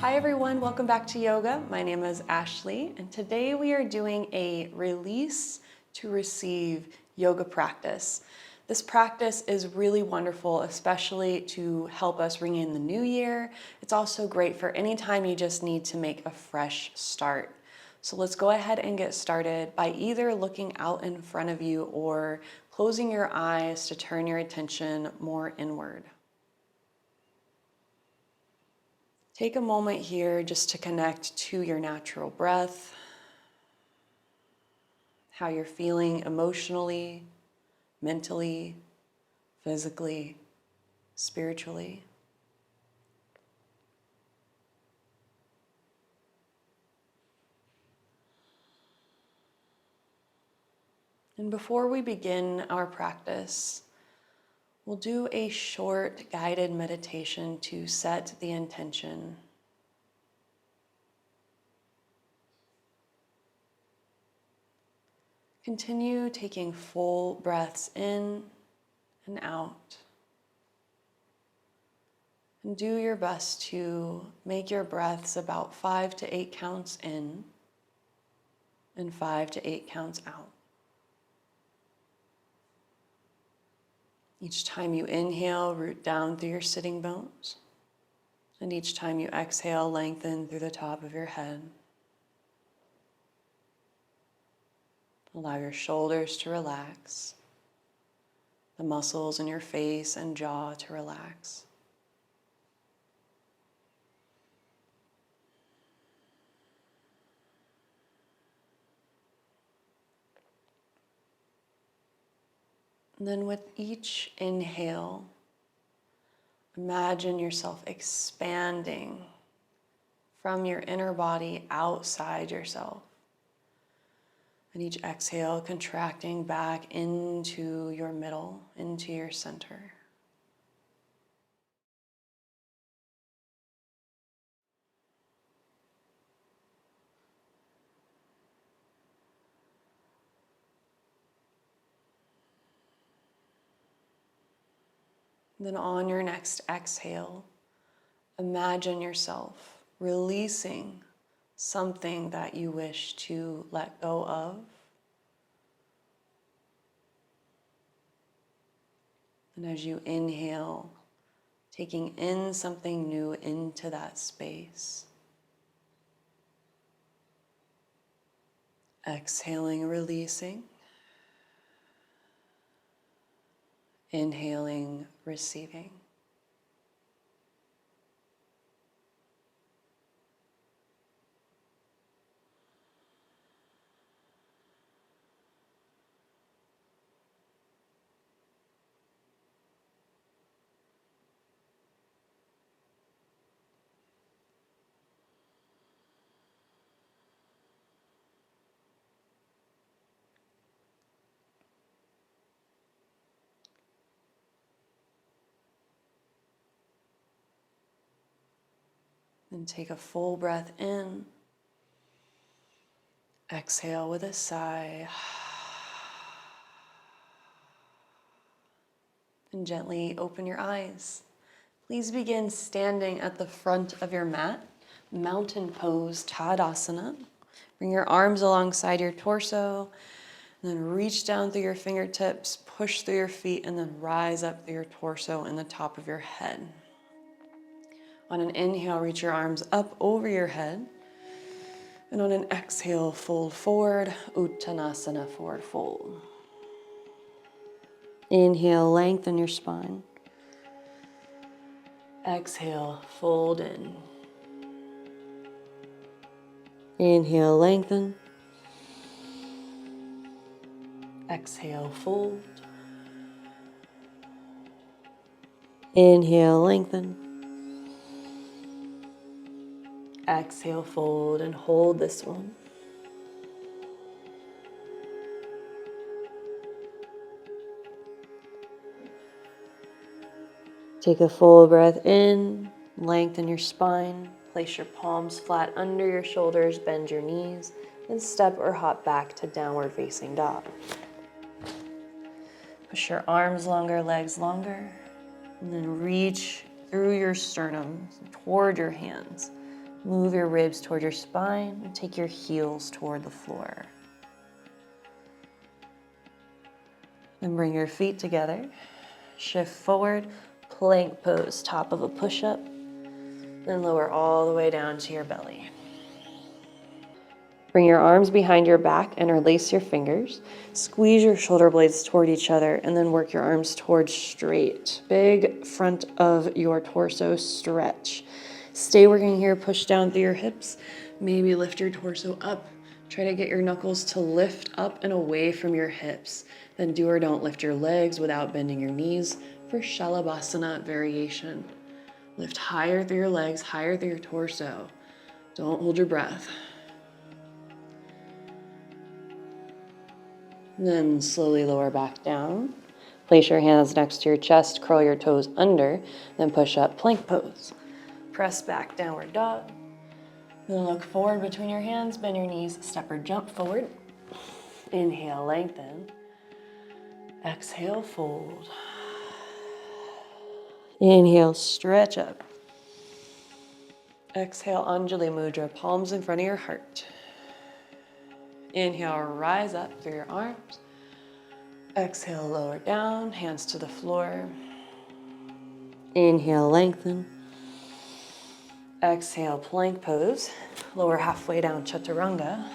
Hi everyone, welcome back to yoga. My name is Ashley, and today we are doing a release to receive yoga practice. This practice is really wonderful, especially to help us ring in the new year. It's also great for any time you just need to make a fresh start. So let's go ahead and get started by either looking out in front of you or closing your eyes to turn your attention more inward. Take a moment here just to connect to your natural breath, how you're feeling emotionally, mentally, physically, spiritually. And before we begin our practice, we'll do a short guided meditation to set the intention. Continue taking full breaths in and out. And do your best to make your breaths about 5 to 8 counts in and 5 to 8 counts out. Each time you inhale, root down through your sitting bones. And each time you exhale, lengthen through the top of your head. Allow your shoulders to relax, the muscles in your face and jaw to relax. And then with each inhale, imagine yourself expanding from your inner body outside yourself. And each exhale, contracting back into your middle, into your center. Then on your next exhale, imagine yourself releasing something that you wish to let go of. And as you inhale, taking in something new into that space. Exhaling, releasing. Inhaling, receiving. Then take a full breath in. Exhale with a sigh. And gently open your eyes. Please begin standing at the front of your mat, mountain pose, Tadasana. Bring your arms alongside your torso, and then reach down through your fingertips, push through your feet, and then rise up through your torso and the top of your head. On an inhale, reach your arms up over your head. And on an exhale, fold forward, Uttanasana, forward fold. Inhale, lengthen your spine. Exhale, fold in. Inhale, lengthen. Exhale, fold. Inhale, lengthen. Exhale, fold, and hold this one. Take a full breath in, lengthen your spine, place your palms flat under your shoulders, bend your knees, and step or hop back to downward facing dog. Push your arms longer, legs longer, and then reach through your sternum toward your hands. Move your ribs toward your spine and take your heels toward the floor. Then bring your feet together. Shift forward, plank pose, top of a push-up. Then lower all the way down to your belly. Bring your arms behind your back, interlace your fingers. Squeeze your shoulder blades toward each other and then work your arms towards straight. Big front of your torso stretch. Stay working here, push down through your hips. Maybe lift your torso up. Try to get your knuckles to lift up and away from your hips. Then do or don't lift your legs without bending your knees for Shalabhasana variation. Lift higher through your legs, higher through your torso. Don't hold your breath. Then slowly lower back down. Place your hands next to your chest, curl your toes under, then push up plank pose. Press back, downward dog. Then look forward between your hands, bend your knees, step or jump forward. Inhale, lengthen. Exhale, fold. Inhale, stretch up. Exhale, Anjali Mudra, palms in front of your heart. Inhale, rise up through your arms. Exhale, lower down, hands to the floor. Inhale, lengthen. Exhale, plank pose. Lower halfway down, chaturanga.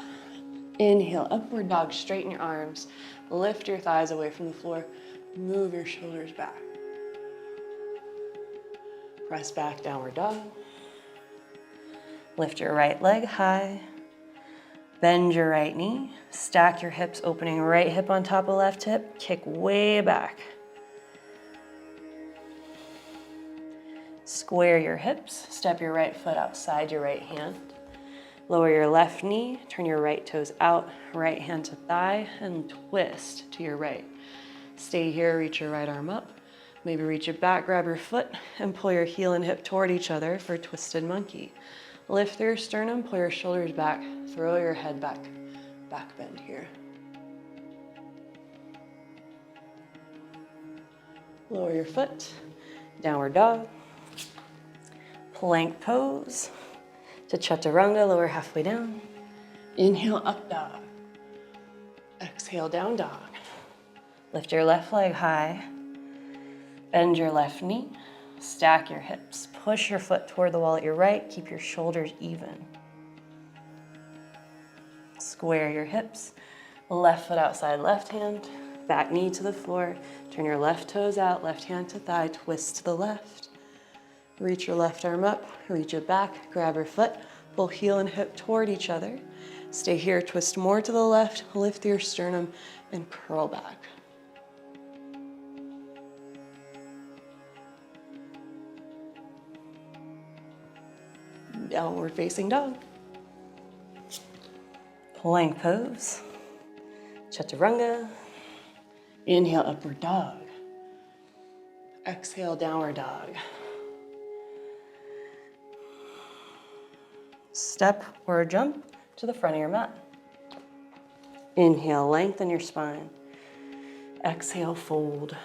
Inhale, upward dog, straighten your arms. Lift your thighs away from the floor. Move your shoulders back. Press back, downward dog. Lift your right leg high. Bend your right knee. Stack your hips, opening right hip on top of left hip. Kick way back. Square your hips. Step your right foot outside your right hand. Lower your left knee. Turn your right toes out. Right hand to thigh and twist to your right. Stay here, reach your right arm up. Maybe reach it back, grab your foot, and pull your heel and hip toward each other for twisted monkey. Lift through your sternum, pull your shoulders back, throw your head back, back bend here. Lower your foot, downward dog, plank pose, to chaturanga, lower halfway down. Inhale, up dog. Exhale, down dog. Lift your left leg high, bend your left knee, stack your hips, push your foot toward the wall at your right, keep your shoulders even. Square your hips, left foot outside left hand, back knee to the floor, turn your left toes out, left hand to thigh, twist to the left. Reach your left arm up, reach it back, grab your foot, pull heel and hip toward each other. Stay here, twist more to the left, lift your sternum, and curl back. Downward facing dog. Plank pose. Chaturanga. Inhale, upward dog. Exhale, downward dog. Step or jump to the front of your mat. Inhale, lengthen your spine. Exhale, fold.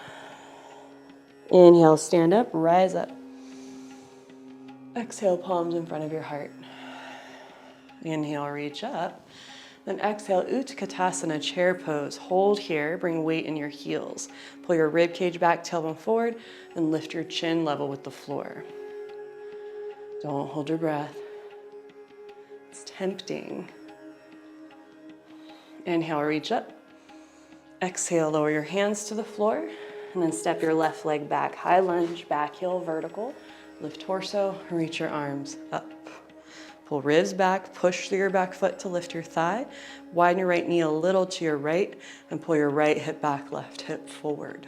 Inhale, stand up, rise up. Exhale, palms in front of your heart. Inhale, reach up. Then exhale, Utkatasana, chair pose. Hold here, bring weight in your heels. Pull your rib cage back, tailbone forward, and lift your chin level with the floor. Don't hold your breath. It's tempting. Inhale, reach up. Exhale, lower your hands to the floor, and then step your left leg back. High lunge, back heel vertical. Lift torso, reach your arms up. Pull ribs back, push through your back foot to lift your thigh. Widen your right knee a little to your right, and pull your right hip back, left hip forward.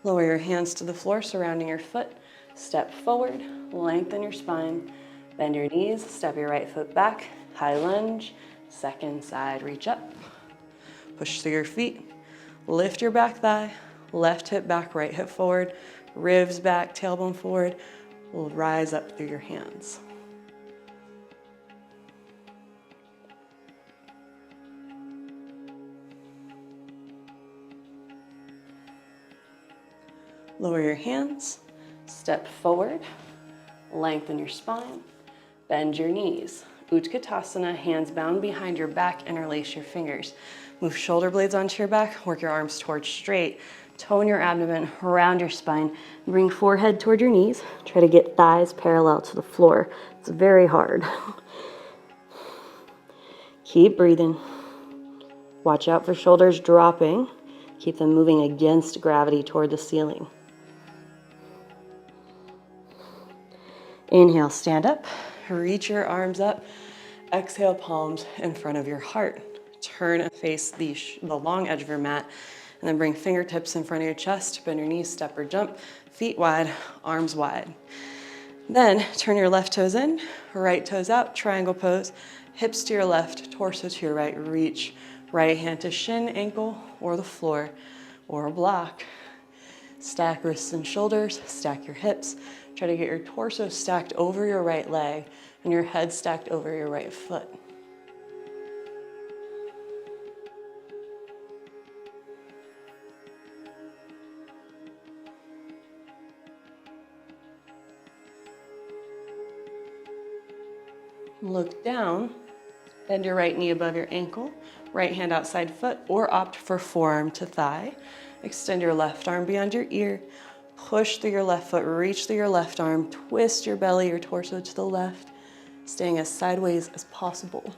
Lower your hands to the floor, surrounding your foot. Step forward, lengthen your spine, bend your knees, step your right foot back, high lunge, second side, reach up. Push through your feet, lift your back thigh, left hip back, right hip forward, ribs back, tailbone forward. We'll rise up through your hands. Lower your hands, step forward, lengthen your spine, bend your knees. Utkatasana, hands bound behind your back, interlace your fingers. Move shoulder blades onto your back, work your arms towards straight. Tone your abdomen around your spine. Bring forehead toward your knees. Try to get thighs parallel to the floor. It's very hard. Keep breathing. Watch out for shoulders dropping. Keep them moving against gravity toward the ceiling. Inhale, stand up. Reach your arms up. Exhale, palms in front of your heart. Turn and face the long edge of your mat, and then bring fingertips in front of your chest. Bend your knees, step or jump. Feet wide, arms wide. Then turn your left toes in, right toes out, triangle pose. Hips to your left, torso to your right. Reach right hand to shin, ankle, or the floor, or a block. Stack wrists and shoulders, stack your hips. Try to get your torso stacked over your right leg and your head stacked over your right foot. Look down, bend your right knee above your ankle, right hand outside foot, or opt for forearm to thigh. Extend your left arm beyond your ear, push through your left foot, reach through your left arm, twist your belly, your torso to the left, staying as sideways as possible.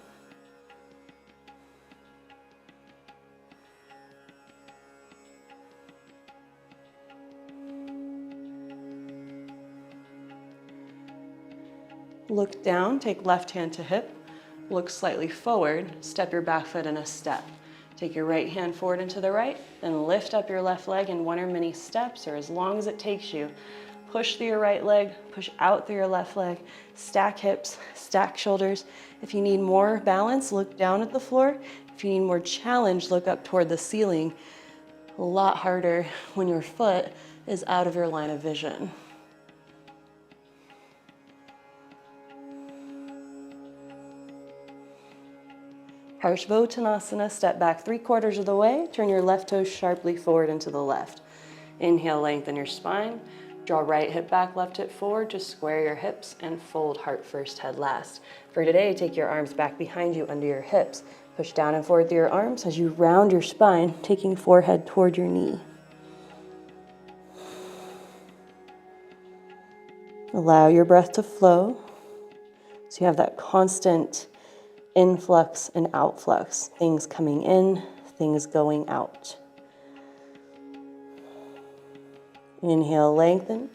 Look down, take left hand to hip, look slightly forward, step your back foot in a step. Take your right hand forward and to the right, then lift up your left leg in one or many steps, or as long as it takes you. Push through your right leg, push out through your left leg, stack hips, stack shoulders. If you need more balance, look down at the floor. If you need more challenge, look up toward the ceiling. A lot harder when your foot is out of your line of vision. Parshvottanasana, step back 3/4 of the way. Turn your left toes sharply forward and to the left. Inhale, lengthen your spine. Draw right hip back, left hip forward. Just square your hips and fold heart first, head last. For today, take your arms back behind you under your hips. Push down and forward through your arms as you round your spine, taking forehead toward your knee. Allow your breath to flow so you have that constant influx and outflux, things coming in, things going out. Inhale, lengthen.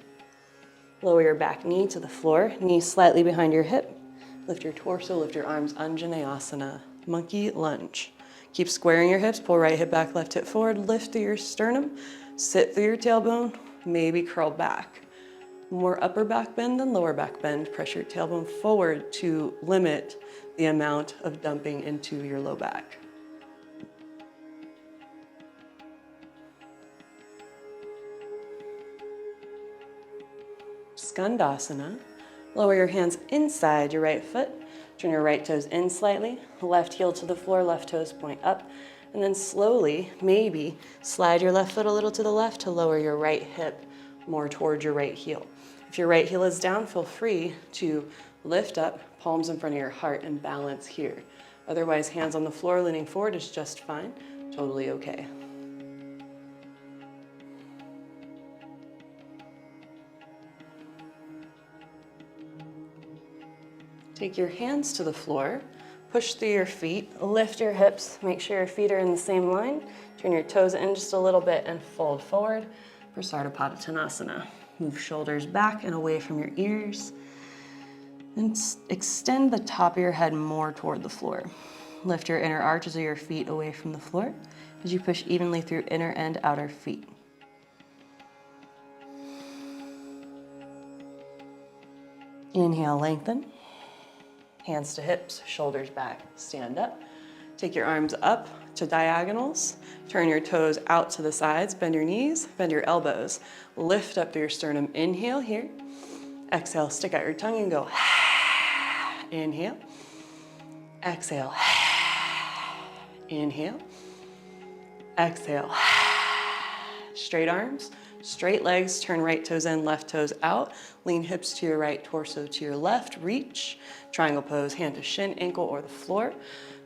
Lower your back knee to the floor, knee slightly behind your hip. Lift your torso, lift your arms, Anjaneyasana, monkey lunge. Keep squaring your hips, pull right hip back, left hip forward, lift through your sternum, sit through your tailbone, maybe curl back. More upper back bend than lower back bend. Press your tailbone forward to limit the amount of dumping into your low back. Skandasana. Lower your hands inside your right foot. Turn your right toes in slightly. Left heel to the floor, left toes point up. And then slowly, maybe, slide your left foot a little to the left to lower your right hip more towards your right heel. If your right heel is down, feel free to lift up, palms in front of your heart, and balance here. Otherwise, hands on the floor leaning forward is just fine, totally okay. Take your hands to the floor, push through your feet, lift your hips, make sure your feet are in the same line, turn your toes in just a little bit and fold forward for Sarvapadatanasana. Move shoulders back and away from your ears. And extend the top of your head more toward the floor. Lift your inner arches of your feet away from the floor as you push evenly through inner and outer feet. Inhale, lengthen. Hands to hips, shoulders back, stand up. Take your arms up to diagonals. Turn your toes out to the sides, bend your knees, bend your elbows. Lift up through your sternum, inhale here. Exhale, stick out your tongue and go. Inhale. Exhale. Inhale. Exhale. Straight arms, Straight legs, turn right toes in, left toes out. Lean hips to your right, torso to your left. Reach, triangle pose, hand to shin, ankle, or the floor.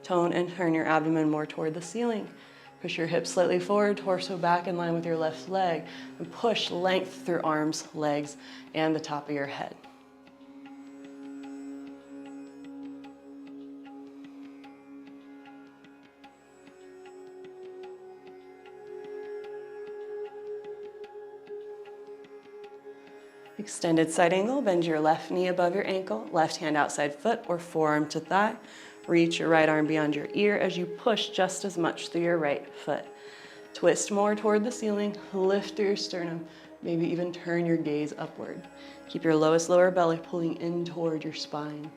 Tone and turn your abdomen more toward the ceiling. Push your hips slightly forward, torso back in line with your left leg. And push length through arms, legs, and the top of your head. Extended side angle, bend your left knee above your ankle, left hand outside foot or forearm to thigh. Reach your right arm beyond your ear as you push just as much through your right foot. Twist more toward the ceiling, lift through your sternum, maybe even turn your gaze upward. Keep your lowest lower belly pulling in toward your spine.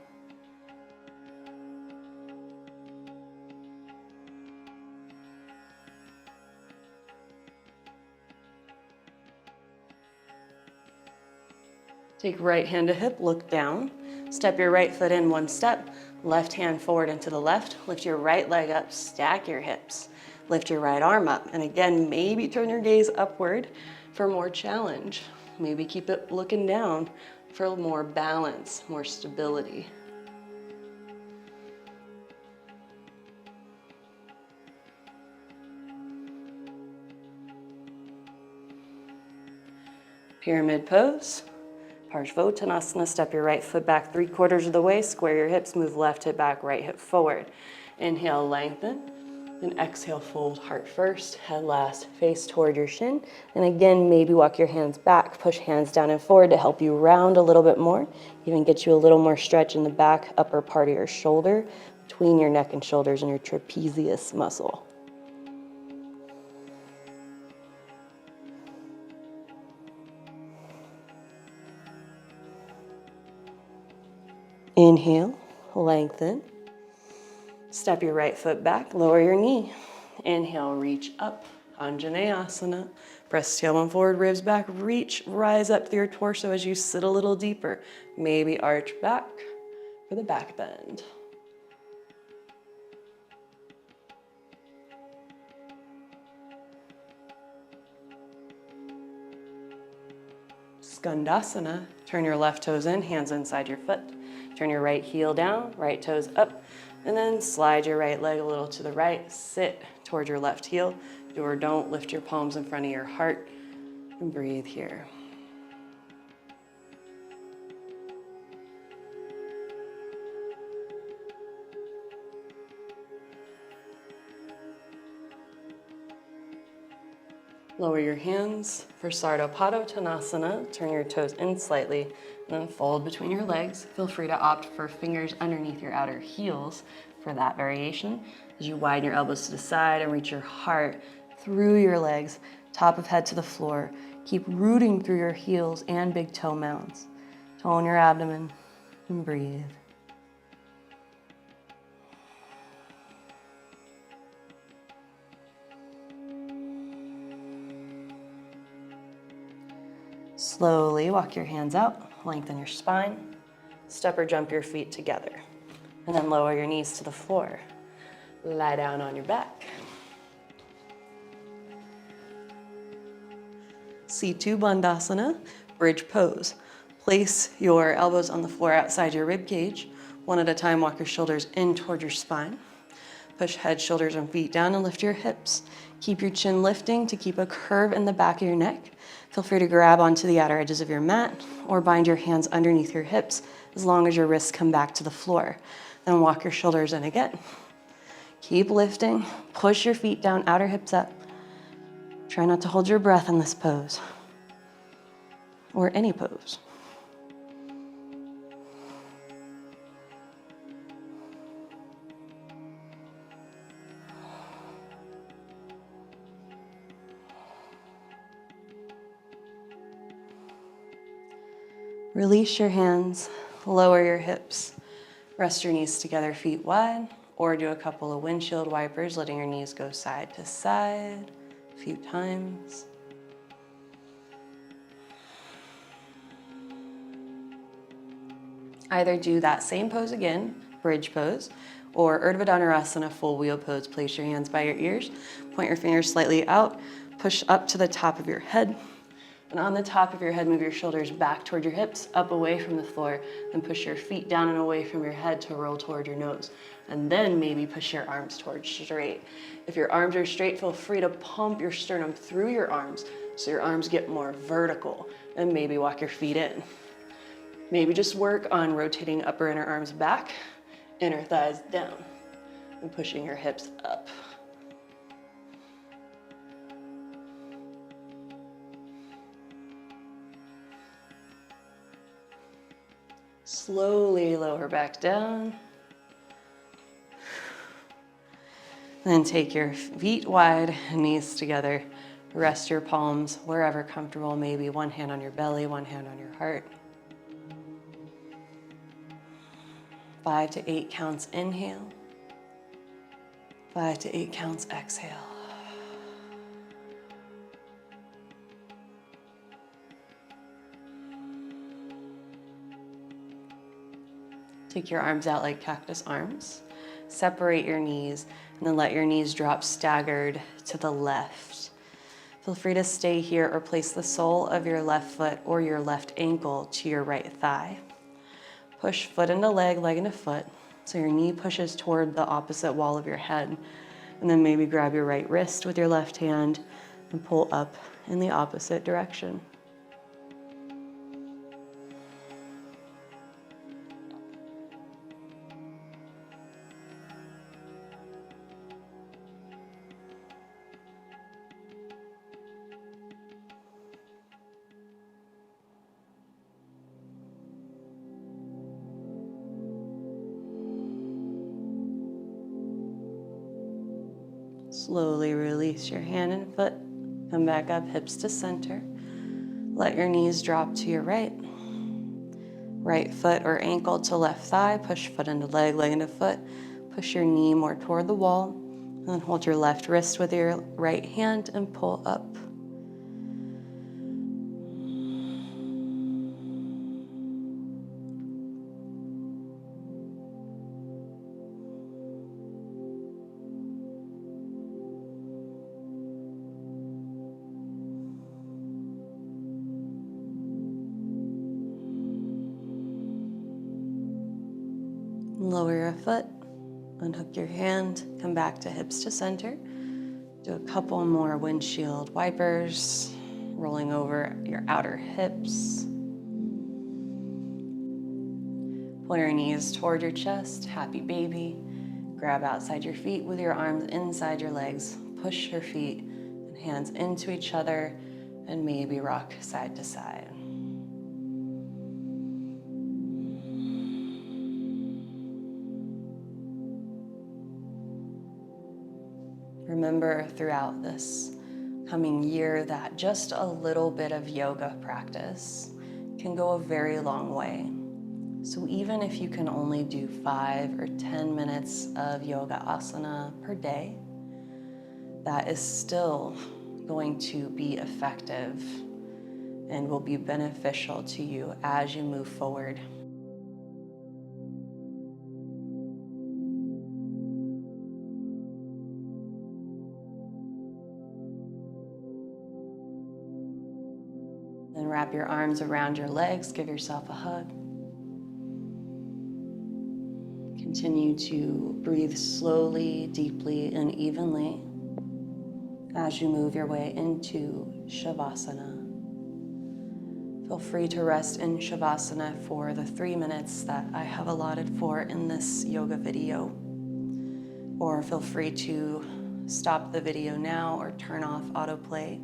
Take right hand to hip, look down. Step your right foot in one step, left hand forward and to the left. Lift your right leg up, stack your hips. Lift your right arm up. And again, maybe turn your gaze upward for more challenge. Maybe keep it looking down for more balance, more stability. Pyramid pose. Parsvottanasana, step your right foot back 3/4 of the way, square your hips, move left hip back, right hip forward. Inhale, lengthen, then exhale, fold heart first, head last, face toward your shin. And again, maybe walk your hands back, push hands down and forward to help you round a little bit more, even get you a little more stretch in the back upper part of your shoulder, between your neck and shoulders and your trapezius muscle. Inhale, lengthen. Step your right foot back, lower your knee. Inhale, reach up, Anjaneyasana. Press tailbone forward, ribs back, reach, rise up through your torso as you sit a little deeper. Maybe arch back for the back bend. Skandasana, turn your left toes in, hands inside your foot. Turn your right heel down, right toes up, and then slide your right leg a little to the right. Sit toward your left heel. Do or don't, lift your palms in front of your heart and breathe here. Lower your hands for Sardhapadottanasana. Turn your toes in slightly, and then fold between your legs. Feel free to opt for fingers underneath your outer heels for that variation. As you widen your elbows to the side and reach your heart through your legs, top of head to the floor. Keep rooting through your heels and big toe mounds. Tone your abdomen and breathe. Slowly walk your hands out, lengthen your spine, step or jump your feet together, and then lower your knees to the floor. Lie down on your back. C2 Bandhasana, bridge pose. Place your elbows on the floor outside your rib cage. One at a time, walk your shoulders in toward your spine. Push head, shoulders, and feet down and lift your hips. Keep your chin lifting to keep a curve in the back of your neck. Feel free to grab onto the outer edges of your mat or bind your hands underneath your hips as long as your wrists come back to the floor. Then walk your shoulders in again. Keep lifting, push your feet down, outer hips up. Try not to hold your breath in this pose or any pose. Release your hands, lower your hips, rest your knees together, feet wide, or do a couple of windshield wipers, letting your knees go side to side a few times. Either do that same pose again, bridge pose, or Urdhva Dhanurasana, full wheel pose. Place your hands by your ears, point your fingers slightly out, push up to the top of your head, And on the top of your head, move your shoulders back toward your hips, up away from the floor, and push your feet down and away from your head to roll toward your nose. And then maybe push your arms towards straight. If your arms are straight, feel free to pump your sternum through your arms so your arms get more vertical, and maybe walk your feet in. Maybe just work on rotating upper inner arms back, inner thighs down, and pushing your hips up. Slowly lower back down. Then take your feet wide, knees together. Rest your palms wherever comfortable, maybe one hand on your belly, one hand on your heart. 5 to 8 counts inhale. 5 to 8 counts exhale. Take your arms out like cactus arms. Separate your knees and then let your knees drop staggered to the left. Feel free to stay here or place the sole of your left foot or your left ankle to your right thigh. Push foot into leg, leg into foot, so your knee pushes toward the opposite wall of your head. And then maybe grab your right wrist with your left hand and pull up in the opposite direction. Slowly release your hand and foot. Come back up, hips to center. Let your knees drop to your right. Right foot or ankle to left thigh. Push foot into leg, leg into foot. Push your knee more toward the wall. And then hold your left wrist with your right hand and pull up. Lower your foot, unhook your hand, come back to hips to center. Do a couple more windshield wipers, rolling over your outer hips. Pull your knees toward your chest, happy baby. Grab outside your feet with your arms inside your legs. Push your feet and hands into each other and maybe rock side to side. Remember throughout this coming year that just a little bit of yoga practice can go a very long way. So even if you can only do 5 or 10 minutes of yoga asana per day, that is still going to be effective and will be beneficial to you as you move forward. Then wrap your arms around your legs, give yourself a hug. Continue to breathe slowly, deeply, and evenly as you move your way into Shavasana. Feel free to rest in Shavasana for the 3 minutes that I have allotted for in this yoga video. Or feel free to stop the video now or turn off autoplay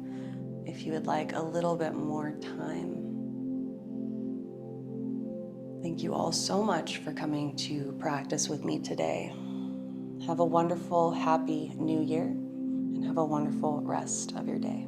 if you would like a little bit more time. Thank you all so much for coming to practice with me today. Have a wonderful, happy new year, and have a wonderful rest of your day.